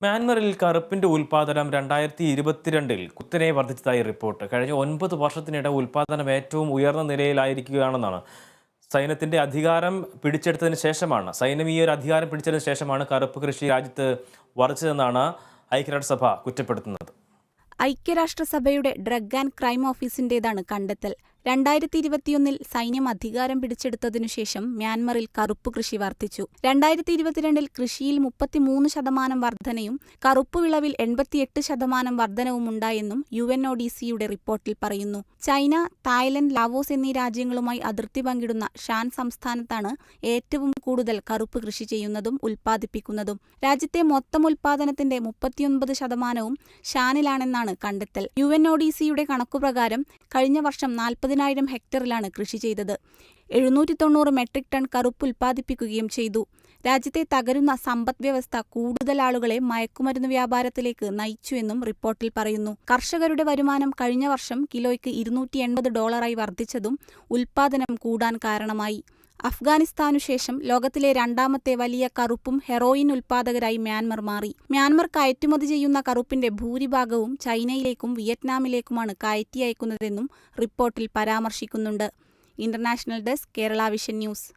മ്യാൻമറിൽ കറുപ്പിന്റെ ഉൽപാദനം 2022-ൽ കുത്തനെ വർദ്ധിച്ചതായി റിപ്പോർട്ട്. കഴിഞ്ഞ 9 വർഷത്തിനിടെ ഉൽപാദനം ഏറ്റവും ഉയർന്ന നിലയിലായിരിക്കുകയാണെന്നാണ്. സൈന്യം ഈ ഒരു അധികാരം പിടിച്ചതിന് ശേഷമാണ് കറുപ്പ് കൃഷി രാജ്യത്ത് വർദ്ധിച്ചതെന്നാണ് ഐക്യരാഷ്ട്രസഭ കുറ്റപ്പെടുത്തുന്നത്. ഐക്യരാഷ്ട്രസഭയുടെ ഡ്രഗ് ആൻഡ് ക്രൈം ഓഫീസിന്റേതാണ് കണ്ടെത്തൽ. 2021-ൽ സൈന്യം അധികാരം പിടിച്ചെടുത്തതിനുശേഷം മ്യാൻമറിൽ കറുപ്പ് കൃഷി വർദ്ധിച്ചു. 2022-ൽ കൃഷിയിൽ 33% വർധനയും കറുപ്പ് വിളവിൽ 88% വർധനവും ഉണ്ടായെന്നും UNODCയുടെ റിപ്പോർട്ടിൽ പറയുന്നു. ചൈന, തായ്ലൻഡ്, ലാവോസ് എന്നീ രാജ്യങ്ങളുമായി അതിർത്തി പങ്കിടുന്ന ഷാൻ സംസ്ഥാനത്താണ് ഏറ്റവും കൂടുതൽ കറുപ്പ് കൃഷി ചെയ്യുന്നതും ഉൽപ്പാദിപ്പിക്കുന്നതും. രാജ്യത്തെ മൊത്തം ഉൽപ്പാദനത്തിന്റെ 39%വും ഷാനിലാണെന്നാണ് കണ്ടെത്തൽ. UNODCയുടെ കണക്കുപ്രകാരം കഴിഞ്ഞ വർഷം 40,000 ഹെക്ടറിലാണ് കൃഷി ചെയ്തത്. 790 മെട്രിക് ടൺ കറുപ്പ് ഉൽപ്പാദിപ്പിക്കുകയും ചെയ്തു. രാജ്യത്തെ തകരുന്ന സമ്പദ്വ്യവസ്ഥ കൂടുതൽ ആളുകളെ മയക്കുമരുന്ന് വ്യാപാരത്തിലേക്ക് നയിച്ചുവെന്നും റിപ്പോർട്ടിൽ പറയുന്നു. കർഷകരുടെ വരുമാനം കഴിഞ്ഞ വർഷം കിലോയ്ക്ക് $280 വർദ്ധിച്ചതും ഉൽപ്പാദനം കൂടാൻ കാരണമായി. അഫ്ഗാനിസ്ഥാനുശേഷം ലോകത്തിലെ രണ്ടാമത്തെ വലിയ കറുപ്പും ഹെറോയിൻ ഉൽപ്പാദകരായി മ്യാൻമർ മാറി. മ്യാൻമർ കയറ്റുമതി ചെയ്യുന്ന കറുപ്പിന്റെ ഭൂരിഭാഗവും ചൈനയിലേക്കും വിയറ്റ്നാമിലേക്കുമാണ് കയറ്റി അയക്കുന്നതെന്നും റിപ്പോർട്ടിൽ പരാമർശിക്കുന്നുണ്ട്. International desk, Kerala vision news.